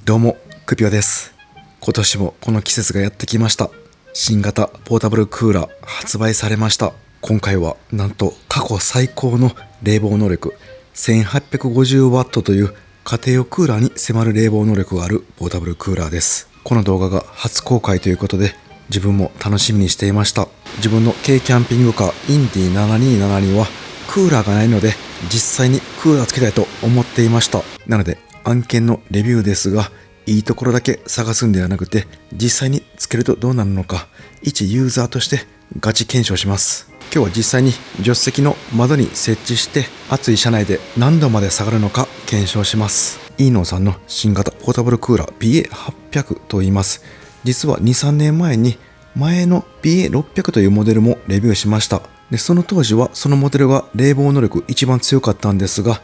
どうも、クピオです。今年もこの季節がやってきました。新型ポータブルクーラー発売されました。今回はなんと過去最高の冷房能力 1850W という家庭用クーラーに迫る冷房能力があるポータブルクーラーです。この動画が初公開ということで自分も楽しみにしていました。自分の軽キャンピングカーインディ7272はクーラーがないので実際にクーラーつけたいと思っていました。なので案件のレビューですが、いいところだけ探すんではなくて実際につけるとどうなるのか一ユーザーとしてガチ検証します。今日は実際に助手席の窓に設置して暑い車内で何度まで下がるのか検証します。イーノンさんの新型ポータブルクーラー BA800 と言います。実は 2,3 年前に前の BA600 というモデルもレビューしました。でその当時はそのモデルが冷房能力一番強かったんですが、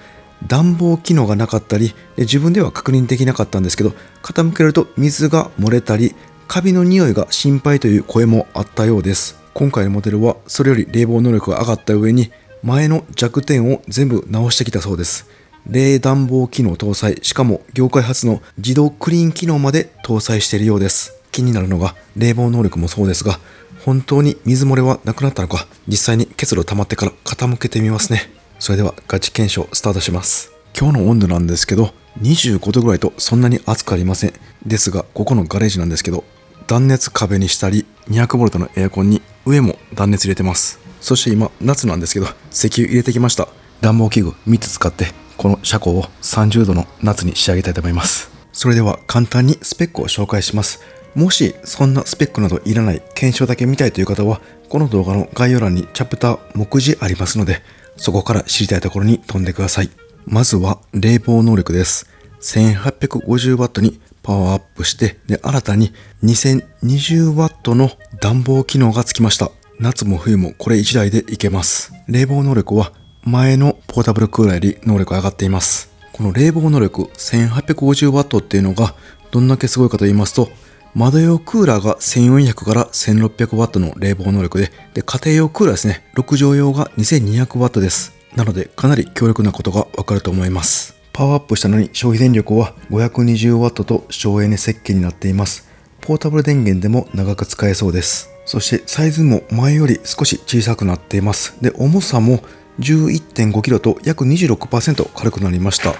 暖房機能がなかったり自分では確認できなかったんですけど、傾けると水が漏れたりカビの匂いが心配という声もあったようです。今回のモデルはそれより冷房能力が上がった上に前の弱点を全部直してきたそうです。冷暖房機能搭載、しかも業界初の自動クリーン機能まで搭載しているようです。気になるのが冷房能力もそうですが、本当に水漏れはなくなったのか、実際に結露溜まってから傾けてみますね。それではガチ検証スタートします。今日の温度なんですけど25度ぐらいとそんなに暑くありません。ですがここのガレージなんですけど、断熱壁にしたり 200V のエアコンに上も断熱入れてます。そして今夏なんですけど石油入れてきました。暖房器具3つ使ってこの車高を30度の夏に仕上げたいと思います。それでは簡単にスペックを紹介します。もしそんなスペックなどいらない、検証だけ見たいという方はこの動画の概要欄にチャプター目次ありますので、そこから知りたいところに飛んでください。まずは冷房能力です。 1850W にパワーアップして、新たに 2020W の暖房機能がつきました。夏も冬もこれ1台でいけます。冷房能力は前のポータブルクーラーより能力が上がっています。この冷房能力 1850W っていうのがどんだけすごいかと言いますと、窓用クーラーが1400から 1600W の冷房能力で、家庭用クーラーですね、6畳用が 2200W です。なのでかなり強力なことがわかると思います。パワーアップしたのに消費電力は 520W と省エネ設計になっています。ポータブル電源でも長く使えそうです。そしてサイズも前より少し小さくなっています。で、重さも 11.5kg と約 26% 軽くなりました。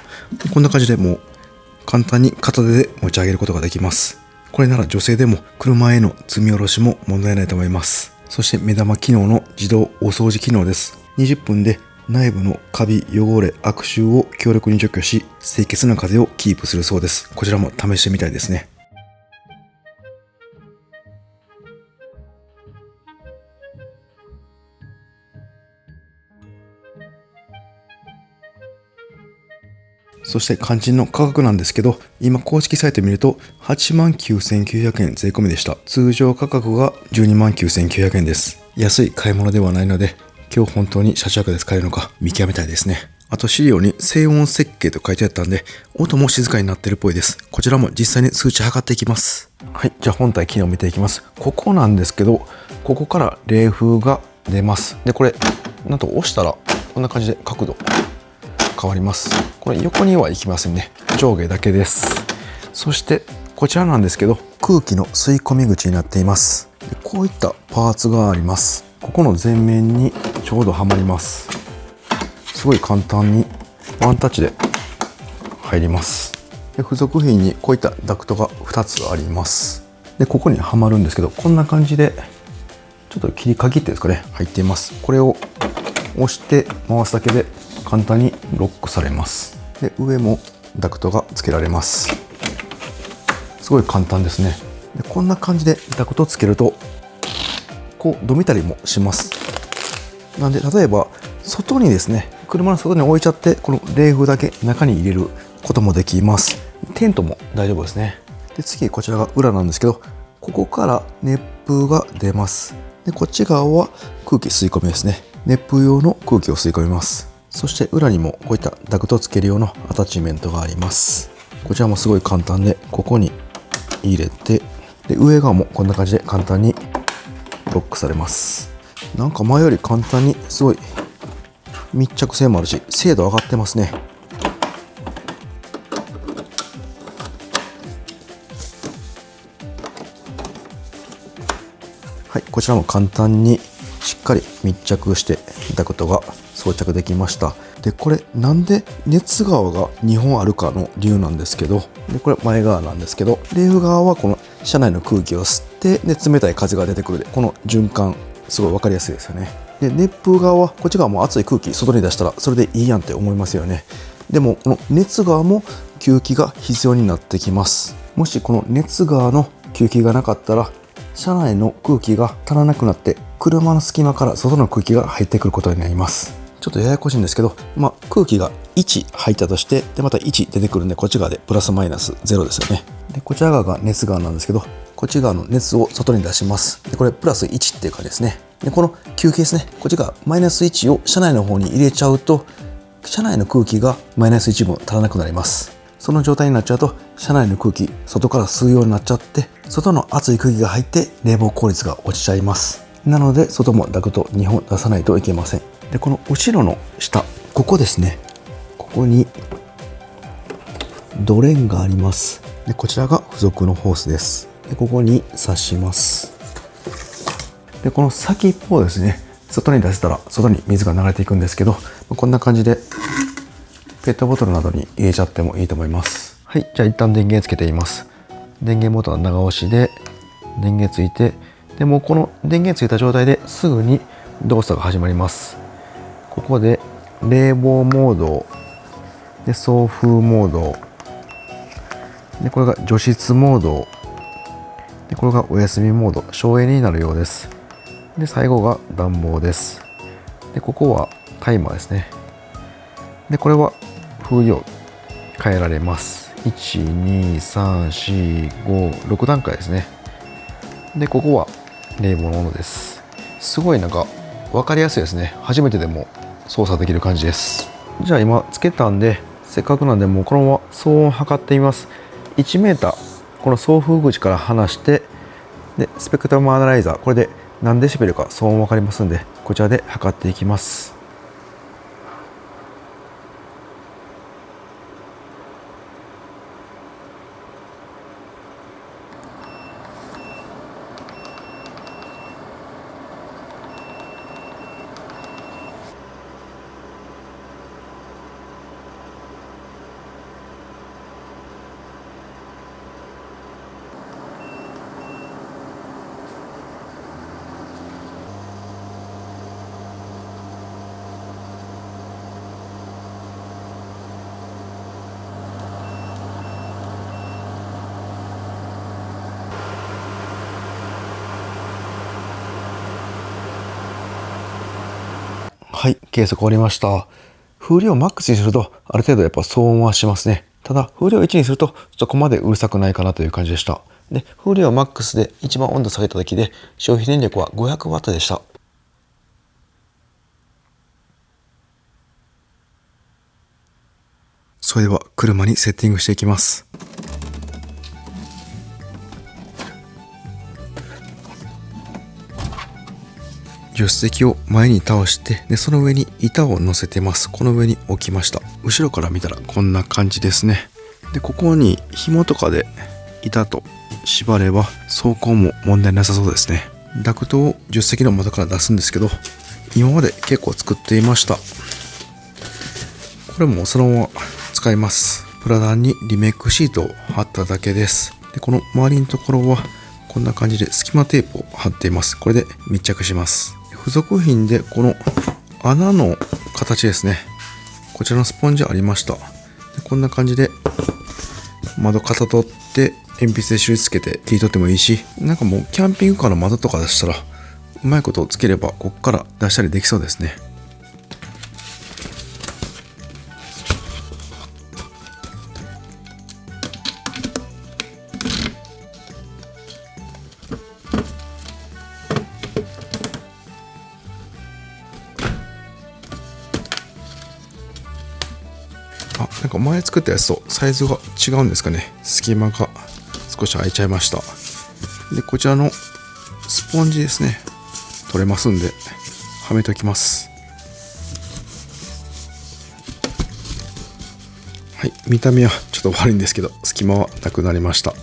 こんな感じでもう簡単に片手で持ち上げることができます。これなら女性でも車への積み下ろしも問題ないと思います。そして目玉機能の自動お掃除機能です。20分で内部のカビ、汚れ、悪臭を強力に除去し、清潔な風をキープするそうです。こちらも試してみたいですね。そして肝心の価格なんですけど、今公式サイト見ると 89,900 円税込みでした。通常価格が 129,900 円です。安い買い物ではないので、今日本当に車中泊で使えるのか見極めたいですね。あと資料に静音設計と書いてあったんで、音も静かになってるっぽいです。こちらも実際に数値測っていきます。はい、じゃあ本体機能を見ていきます。ここなんですけど、ここから冷風が出ます。で、これなんと押したらこんな感じで角度変わります。これ横には行きませんね。上下だけです。そしてこちらなんですけど、空気の吸い込み口になっています。でこういったパーツがあります。ここの前面にちょうどはまります。すごい簡単にワンタッチで入ります。で付属品にこういったダクトが2つあります。でここにはまるんですけど、こんな感じでちょっと切り鍵ってですかね、入っています。これを押して回すだけで簡単にロックされます。で上もダクトがつけられます。すごい簡単ですね。でこんな感じでダクトをつけるとこうどめたりもします。なんで例えば外にですね、車の外に置いちゃってこの冷風だけ中に入れることもできます。テントも大丈夫ですね。で次こちらが裏なんですけど、ここから熱風が出ます。でこっち側は空気吸い込みですね。熱風用の空気を吸い込みます。そして裏にもこういったダクトをつける用のアタッチメントがあります。こちらもすごい簡単で、ここに入れて、で上側もこんな感じで簡単にロックされます。なんか前より簡単にすごい密着性もあるし精度上がってますね。はい、こちらも簡単にしっかり密着してダクトが装着できました。でこれなんで熱側が2本あるかの理由なんですけど、でこれ前側なんですけど、レール側はこの車内の空気を吸ってで冷たい風が出てくるで、この循環すごい分かりやすいですよね。で熱風側はこっち側も熱い空気外に出したらそれでいいやんって思いますよね。でもこの熱側も吸気が必要になってきます。もしこの熱側の吸気がなかったら車内の空気が足らなくなって車の隙間から外の空気が入ってくることになります。ちょっとややこしいんですけど、空気が1入ったとしてでまた1出てくるんで、こっち側でプラスマイナス0ですよね。でこちら側が熱側なんですけど、こっち側の熱を外に出します。でこれプラス1っていう感じですね。でこの吸気ですね、こっちがマイナス1を車内の方に入れちゃうと車内の空気がマイナス1分足らなくなります。その状態になっちゃうと車内の空気外から吸うようになっちゃって、外の熱い空気が入って冷房効率が落ちちゃいます。なので外もダクト2本出さないといけません。でこの後ろの下、ここですね、ここにドレンがあります。でこちらが付属のホースです。でここに挿します。でこの先っぽをですね、外に出せたら外に水が流れていくんですけど、こんな感じでペットボトルなどに入れちゃってもいいと思います。はい、じゃあ一旦電源つけています。電源ボタン長押しで電源ついて、でもうこの電源ついた状態ですぐに動作が始まります。ここで冷房モードで送風モードで、これが除湿モードで、これがお休みモード、省エネになるようです。で最後が暖房です。でここはタイマーですね。でこれは風量変えられます。12345 段階ですね。でここは冷房のものです。すごいなんか分かりやすいですね。初めてでも操作できる感じです。じゃあ今つけたんで、せっかくなんでもうこのまま騒音を測ってみます。1メーターこの送風口から離して、でスペクトラムアナライザー、これで何デシベルか騒音分かりますんで、こちらで測っていきます。はい、計測終わりました。風量マックスにするとある程度やっぱ騒音はしますね。ただ風量1にするとそこまでうるさくないかなという感じでした。で風量マックスで一番温度下げた時で消費電力は 500W でした。それでは車にセッティングしていきます。助手席を前に倒して、でその上に板を乗せてます。この上に置きました。後ろから見たらこんな感じですね。でここに紐とかで板と縛れば走行も問題なさそうですね。ダクトを助手席の窓から出すんですけど、今まで結構作っていました。これもそのまま使います。プラダンにリメイクシートを貼っただけです。でこの周りのところはこんな感じで隙間テープを貼っています。これで密着します。付属品でこの穴の形ですね、こちらのスポンジありました。でこんな感じで窓型取って鉛筆で印つけて切り取ってもいいし、なんかもうキャンピングカーの窓とか出したらうまいことをつければここから出したりできそうですね。なんか前作ったやつとサイズが違うんですかね。隙間が少し開いちゃいました。でこちらのスポンジですね、取れますんではめておきます。はい、見た目はちょっと悪いんですけど隙間はなくなりました。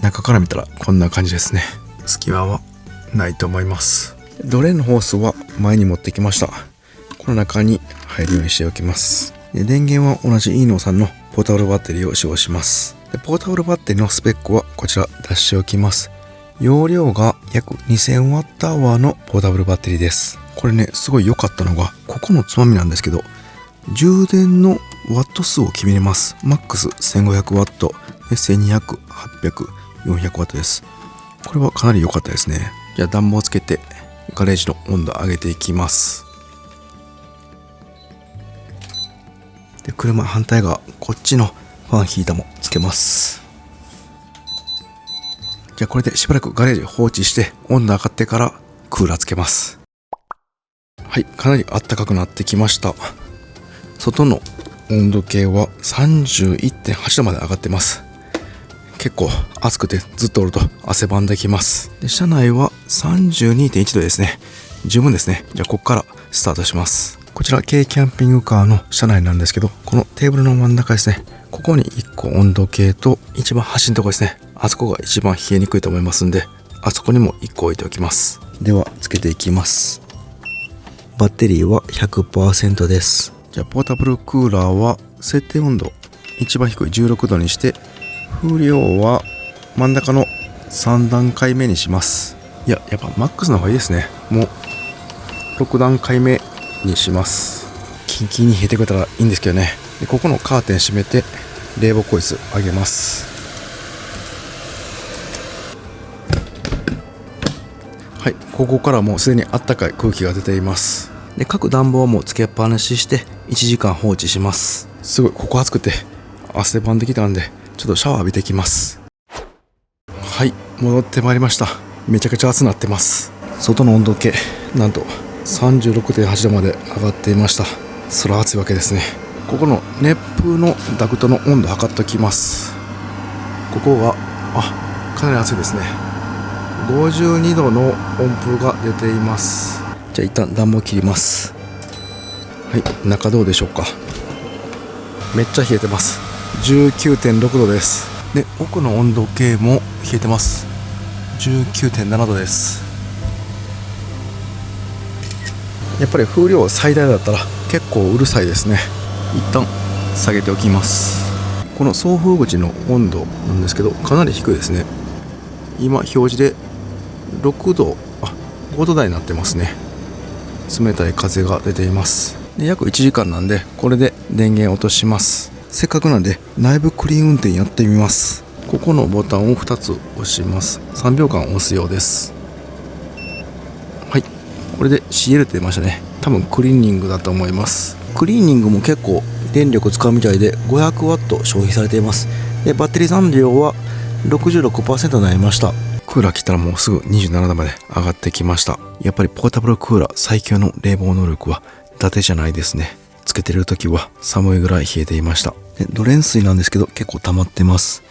中から見たらこんな感じですね。隙間はないと思います。ドレーンのホースは前に持ってきました。この中に入るようにしておきます。で電源は同じイーノーさんのポータブルバッテリーを使用します。でポータブルバッテリーのスペックはこちら出しておきます。容量が約 2000Wh のポータブルバッテリーです。これね、すごい良かったのがここのつまみなんですけど、充電のワット数を決めれます。マックス 1500W、1200、800、400W です。これはかなり良かったですね。じゃあ暖房をつけてガレージの温度を上げていきます。で車反対側、こっちのファンヒーターもつけます。じゃあこれでしばらくガレージ放置して温度上がってからクーラーつけます。はい、かなり暖かくなってきました。外の温度計は 31.8 度まで上がってます。結構暑くてずっとおると汗ばんできます。で車内は 32.1 度ですね。十分ですね。じゃあここからスタートします。こちら軽キャンピングカーの車内なんですけど、このテーブルの真ん中ですね、ここに1個温度計と一番端のところですね、あそこが一番冷えにくいと思いますんで、あそこにも1個置いておきます。ではつけていきます。バッテリーは 100% です。じゃあポータブルクーラーは設定温度一番低い16度にして、風量は真ん中の3段階目にします。やっぱマックスの方がいいですね。もう6段階目にします。キンキンに冷えてくれたらいいんですけどね。でここのカーテン閉めて冷房効率上げます。はい、ここからもうすでにあったかい空気が出ています。で各暖房はもうつけっぱなしして1時間放置します。すごいここ暑くて汗ばんできたんで、ちょっとシャワー浴びてきます。はい、戻ってまいりました。めちゃくちゃ暑くなってます。外の温度計なんと 36.8 度まで上がっていました。それは暑いわけですね。ここの熱風のダクトの温度測っておきます。ここがかなり暑いですね。52度の温風が出ています。じゃあ一旦暖房切ります。はい、中どうでしょうか。めっちゃ冷えてます。 19.6 度です。で奥の温度計も冷えてます。 19.7 度です。やっぱり風量最大だったら結構うるさいですね。一旦下げておきます。この送風口の温度なんですけど、かなり低いですね。今表示で6度5度台になってますね。冷たい風が出ています。で約1時間なんで、これで電源落とします。せっかくなんで内部クリーン運転やってみます。ここのボタンを2つ押します。3秒間押すようです。はい、これで CL って出ましたね。多分クリーニングだと思います。クリーニングも結構電力使うみたいで 500W 消費されています。でバッテリー残量は 66% になりました。クーラー切ったらもうすぐ27度まで上がってきました。やっぱりポータブルクーラー最強の冷房能力は伊達じゃないですね。つけてる時は寒いぐらい冷えていました。でドレン水なんですけど結構溜まってます。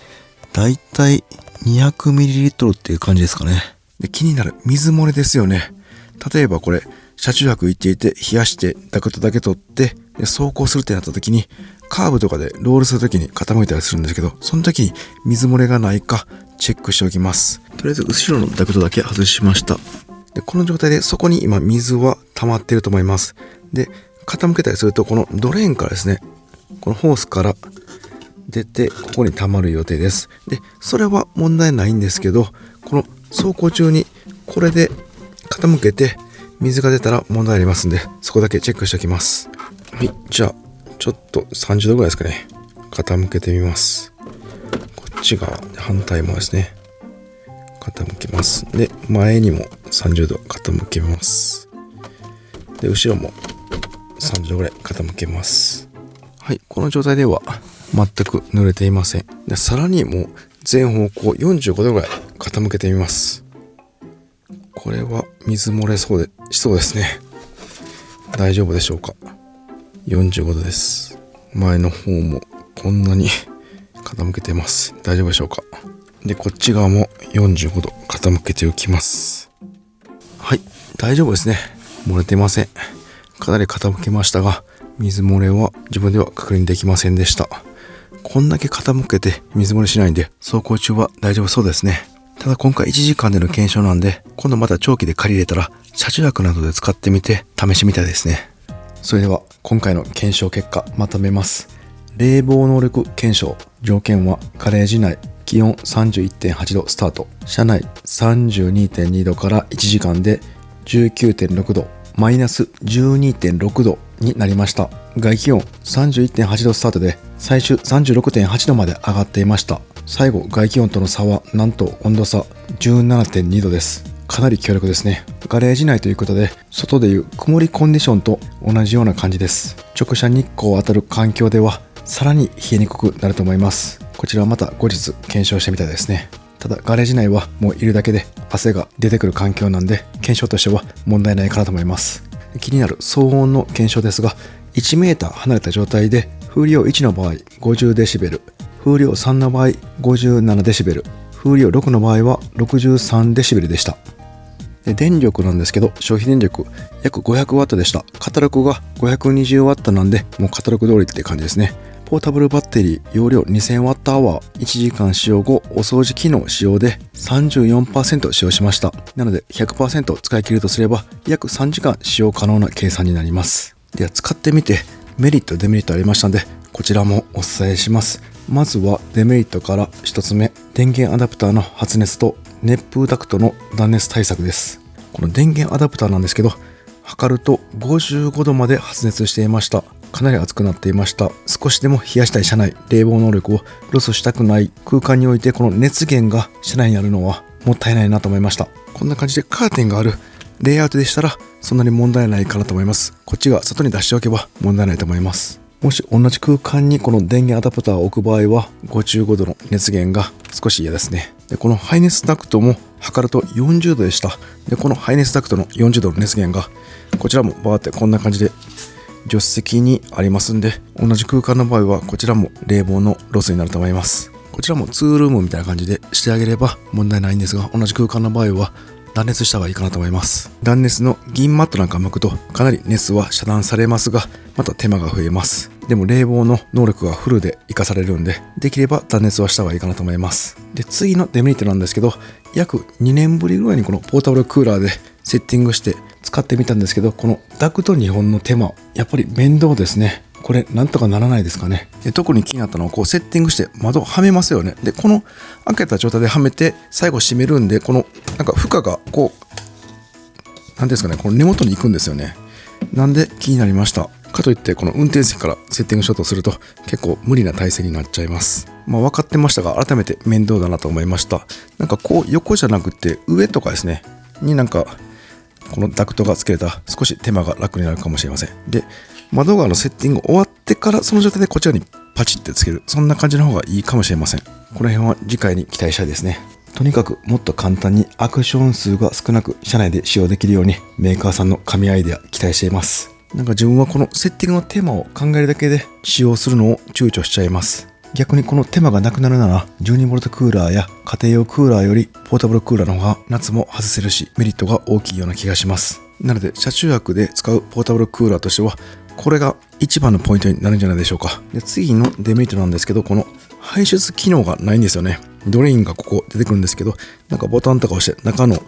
だいたい 200ml っていう感じですかね。で気になる水漏れですよね。例えばこれ車中泊行っていて冷やしてダクトだけ取ってで走行するってなった時に、カーブとかでロールする時に傾いたりするんですけど、その時に水漏れがないかチェックしておきます。とりあえず後ろのダクトだけ外しました。でこの状態でそこに今水は溜まっていると思います。で傾けたりするとこのドレーンからですね、このホースから出てここに溜まる予定です。でそれは問題ないんですけど、この走行中にこれで傾けて水が出たら問題ありますんで、そこだけチェックしておきます。はい、じゃあちょっと30度ぐらいですかね、傾けてみます。こっちが反対もですね、傾けます。で前にも30度傾けます。で後ろも30度ぐらい傾けます。はい、この状態では全く濡れていません。でさらにもう全方向45度ぐらい傾けてみます。これは水漏れしそうですね。大丈夫でしょうか。45度です。前の方もこんなに傾けてます。大丈夫でしょうか。でこっち側も45度傾けておきます。はい、大丈夫ですね。漏れてません。かなり傾けましたが、水漏れは自分では確認できませんでした。こんだけ傾けて水漏れしないんで走行中は大丈夫そうですね。ただ今回1時間での検証なんで、今度また長期で借り入れたら車中泊などで使ってみて試してみたいですね。それでは今回の検証結果まとめます。冷房能力検証。条件はガレージ内気温 31.8 度スタート、車内 32.2 度から1時間で 19.6 度マイナス 12.6 度になりました。外気温 31.8 度スタートで最終 36.8 度まで上がっていました。最後外気温との差はなんと温度差 17.2 度です。かなり強力ですね。ガレージ内ということで外でいう曇りコンディションと同じような感じです。直射日光当たる環境ではさらに冷えにくくなると思います。こちらはまた後日検証してみたいですね。ただガレージ内はもういるだけで汗が出てくる環境なんで検証としては問題ないかなと思います。気になる騒音の検証ですが、1メーター離れた状態で風量1の場合50デシベル、風量3の場合57デシベル、風量6の場合は63デシベルでした。で電力なんですけど、消費電力約500ワットでした。カタログが520ワットなんでもうカタログ通りって感じですね。ポータブルバッテリー容量 2000Wh、1時間使用後お掃除機能使用で 34% 使用しました。なので 100% 使い切るとすれば約3時間使用可能な計算になります。では使ってみてメリットデメリットありましたのでこちらもお伝えします。まずはデメリットから1つ目、電源アダプターの発熱と熱風ダクトの断熱対策です。この電源アダプターなんですけど、測ると55度まで発熱していました。かなり熱くなっていました。少しでも冷やしたい車内、冷房能力をロスしたくない空間においてこの熱源が車内にあるのはもったいないなと思いました。こんな感じでカーテンがあるレイアウトでしたらそんなに問題ないかなと思います。こっちが外に出しておけば問題ないと思います。もし同じ空間にこの電源アダプターを置く場合は55度の熱源が少し嫌ですね。でこのハイネスダクトも測ると40度でした。でこのハイネスダクトの40度の熱源がこちらもバーってこんな感じで助手席にありますんで、同じ空間の場合はこちらも冷房のロスになると思います。こちらもツールームみたいな感じでしてあげれば問題ないんですが、同じ空間の場合は断熱した方がいいかなと思います。断熱の銀マットなんか巻くとかなり熱は遮断されますが、また手間が増えます。でも冷房の能力がフルで活かされるんで、できれば断熱はした方がいいかなと思います。で次のデメリットなんですけど、約2年ぶりぐらいにこのポータブルクーラーでセッティングして使ってみたんですけど、このダクト2本の手間やっぱり面倒ですね。これなんとかならないですかね。で特に気になったのはこうセッティングして窓をはめますよね。でこの開けた状態ではめて最後閉めるんで、このなんか負荷がこうなんですかね、この根元に行くんですよね。なんで気になりました。かといってこの運転席からセッティングしようとすると結構無理な体勢になっちゃいます。分かってましたが改めて面倒だなと思いました。なんかこう横じゃなくて上とかですねになんかこのダクトがつけれた少し手間が楽になるかもしれません。で窓側のセッティング終わってからその状態でこちらにパチってつける、そんな感じの方がいいかもしれません。この辺は次回に期待したいですね。とにかくもっと簡単にアクション数が少なく車内で使用できるようにメーカーさんの神アイデア期待しています。なんか自分はこのセッティングの手間を考えるだけで使用するのを躊躇しちゃいます。逆にこの手間がなくなるなら 12V クーラーや家庭用クーラーよりポータブルクーラーの方が夏も外せるしメリットが大きいような気がします。なので車中泊で使うポータブルクーラーとしてはこれが一番のポイントになるんじゃないでしょうか。で次のデメリットなんですけど、この排出機能がないんですよね。ドレインがここ出てくるんですけど、なんかボタンとか押して中の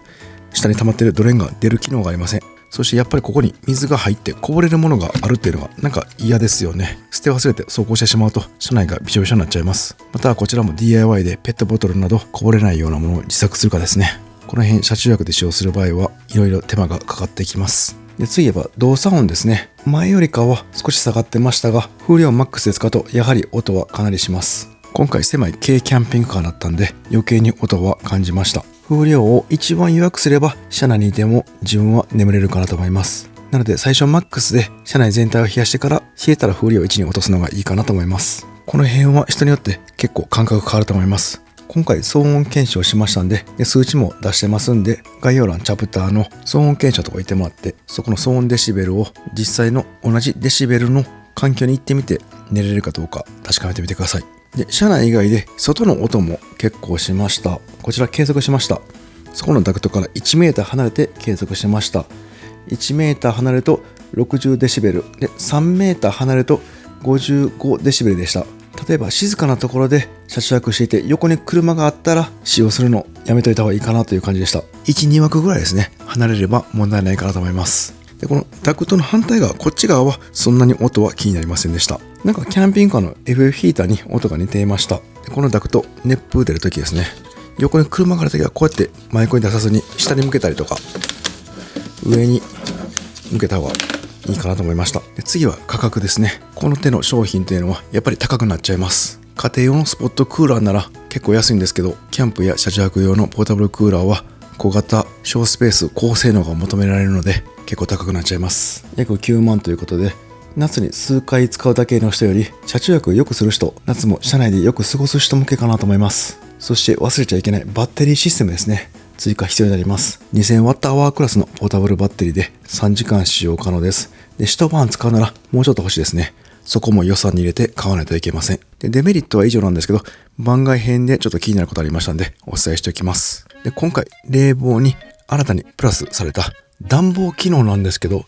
下に溜まっているドレインが出る機能がありません。そしてやっぱりここに水が入ってこぼれるものがあるっていうのがなんか嫌ですよね。捨て忘れて走行してしまうと車内がびしょびしょになっちゃいます。またはこちらも DIY でペットボトルなどこぼれないようなものを自作するかですね。この辺車中泊で使用する場合はいろいろ手間がかかってきます。で次は動作音ですね。前よりかは少し下がってましたが風量マックスで使うとやはり音はかなりします。今回狭い軽キャンピングカーだったんで余計に音は感じました。風量を一番弱くすれば車内にいても自分は眠れるかなと思います。なので最初マックスで車内全体を冷やしてから冷えたら風量1に落とすのがいいかなと思います。この辺は人によって結構感覚変わると思います。今回騒音検証しましたんで、数値も出してますんで概要欄チャプターの騒音検証とか行ってもらってそこの騒音デシベルを実際の同じデシベルの環境に行ってみて寝れるかどうか確かめてみてください。で車内以外で外の音も結構しました。こちら計測しました。そこのダクトから1メーター離れて計測しました。1メーター離れると60デシベルで3メーター離れると55デシベルでした。例えば静かなところで車中泊していて横に車があったら使用するのやめといた方がいいかなという感じでした。1、2枠ぐらいですね、離れれば問題ないかなと思います。で、このダクトの反対側、こっち側はそんなに音は気になりませんでした。なんかキャンピングカーの FF ヒーターに音が似ていました。で、このダクト、熱風出るときですね、横に車があるときはこうやって前横に出さずに下に向けたりとか上に向けた方がいいかなと思いました。で、次は価格ですね。この手の商品というのはやっぱり高くなっちゃいます。家庭用のスポットクーラーなら結構安いんですけど、キャンプや車中泊用のポータブルクーラーは小型、小スペース、高性能が求められるので結構高くなっちゃいます。約9万ということで、夏に数回使うだけの人より車中泊をよくする人、夏も車内でよく過ごす人向けかなと思います。そして忘れちゃいけないバッテリーシステムですね。追加必要になります。2000Whクラスのポータブルバッテリーで3時間使用可能です。で、一晩使うならもうちょっと欲しいですね。そこも予算に入れて買わないといけません。で、デメリットは以上なんですけど、番外編でちょっと気になることありましたんでお伝えしておきます。で、今回冷房に新たにプラスされた暖房機能なんですけど、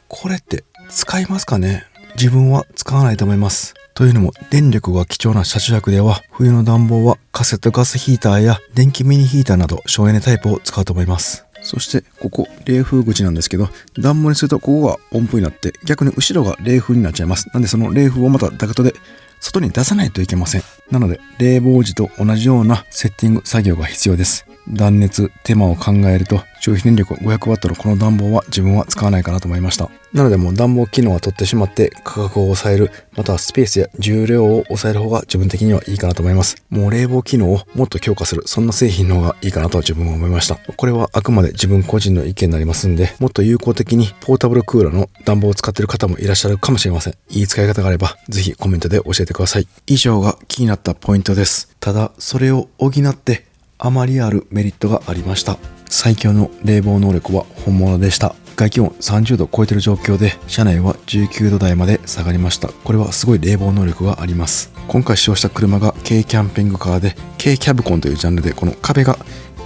これって使いますかね？自分は使わないと思います。というのも電力が貴重な車中泊では冬の暖房はカセットガスヒーターや電気ミニヒーターなど省エネタイプを使うと思います。そしてここ冷風口なんですけど、暖房にするとここが温風になって逆に後ろが冷風になっちゃいます。なんでその冷風をまたダクトで外に出さないといけません。なので冷房時と同じようなセッティング作業が必要です。断熱、手間を考えると消費電力 500W のこの暖房は自分は使わないかなと思いました。なのでもう暖房機能は取ってしまって価格を抑える、またはスペースや重量を抑える方が自分的にはいいかなと思います。もう冷房機能をもっと強化する、そんな製品の方がいいかなと自分は思いました。これはあくまで自分個人の意見になりますんで、もっと有効的にポータブルクーラーの暖房を使っている方もいらっしゃるかもしれません。いい使い方があればぜひコメントで教えてください。以上が気になったポイントです。ただそれを補ってあまりあるメリットがありました。最強の冷房能力は本物でした。外気温30度を超えている状況で車内は19度台まで下がりました。これはすごい冷房能力があります。今回使用した車が軽キャンピングカーで軽キャブコンというジャンルで、この壁が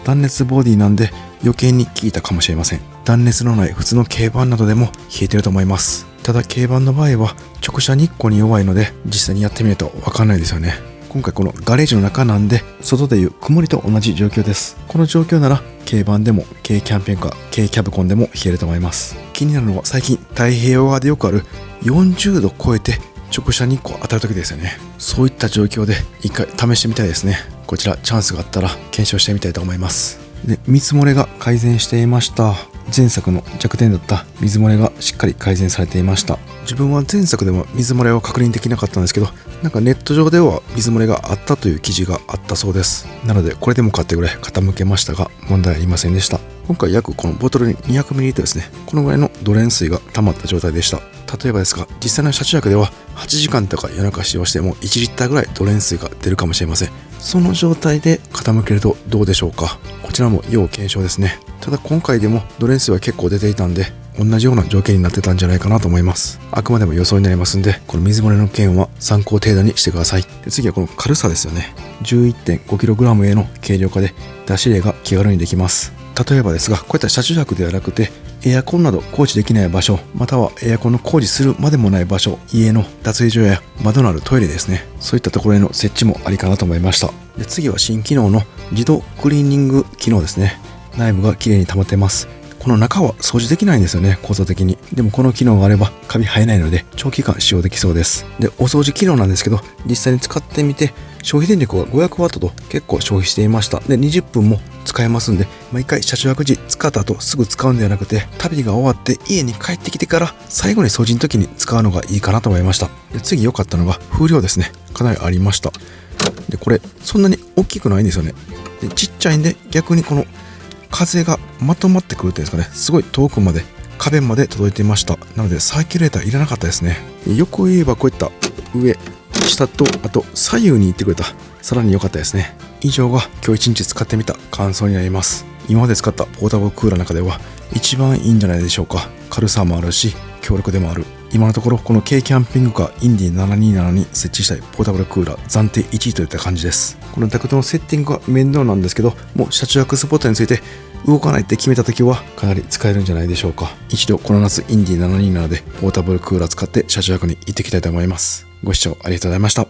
断熱ボディなんで余計に効いたかもしれません。断熱のない普通の軽バンなどでも冷えてると思います。ただ軽バンの場合は直射日光に弱いので実際にやってみると分かんないですよね。今回このガレージの中なんで外でいう曇りと同じ状況です。この状況なら軽バンでも軽キャンピングカー、軽キャブコンでも冷えると思います。気になるのは最近太平洋側でよくある40度超えて直射日光当たる時ですよね。そういった状況で一回試してみたいですね。こちらチャンスがあったら検証してみたいと思います。で、水漏れが改善していました。前作の弱点だった水漏れがしっかり改善されていました。自分は前作でも水漏れを確認できなかったんですけど、なんかネット上では水漏れがあったという記事があったそうです。なのでこれでもかってぐらい傾けましたが問題ありませんでした。今回約このボトルに 200ml ですね、このぐらいのドレン水が溜まった状態でした。例えばですが実際の車中泊では8時間とか夜中使用しても1リッターぐらいドレン水が出るかもしれません。その状態で傾けるとどうでしょうか。こちらも要検証ですね。ただ今回でもドレン水は結構出ていたんで同じような条件になってたんじゃないかなと思います。あくまでも予想になりますんで、この水漏れの件は参考程度にしてください。で、次はこの軽さですよね。 11.5kg への軽量化で出し入れが気軽にできます。例えばですが、こういった車中泊ではなくてエアコンなど工事できない場所、またはエアコンの工事するまでもない場所、家の脱衣所や窓のあるトイレですね、そういったところへの設置もありかなと思いました。で、次は新機能の自動クリーニング機能ですね。内部がきれいに保てます。この中は掃除できないんですよね、構造的に。でもこの機能があればカビ生えないので長期間使用できそうです。で、お掃除機能なんですけど、実際に使ってみて消費電力が 500W と結構消費していました。で、20分も使えますんで、毎回車中泊時使った後すぐ使うんではなくて、旅が終わって家に帰ってきてから最後に掃除の時に使うのがいいかなと思いました。で、次良かったのが風量ですね。かなりありました。で、これそんなに大きくないんですよね。で、ちっちゃいんで逆にこの風がまとまってくるっていうんですかね、すごい遠くまで壁まで届いていました。なのでサーキュレーターいらなかったですね。よく言えばこういった上下とあと左右に行ってくれた、さらに良かったですね。以上が今日一日使ってみた感想になります。今まで使ったポータブルクーラーの中では一番いいんじゃないでしょうか。軽さもあるし強力でもある。今のところこの軽キャンピングカーインディ727に設置したいポータブルクーラー暫定1位といった感じです。このダクトのセッティングが面倒なんですけど、もう車中泊スポットについて動かないって決めた時はかなり使えるんじゃないでしょうか。一度この夏インディ727でポータブルクーラー使って車中泊に行ってきたいと思います。ご視聴ありがとうございました。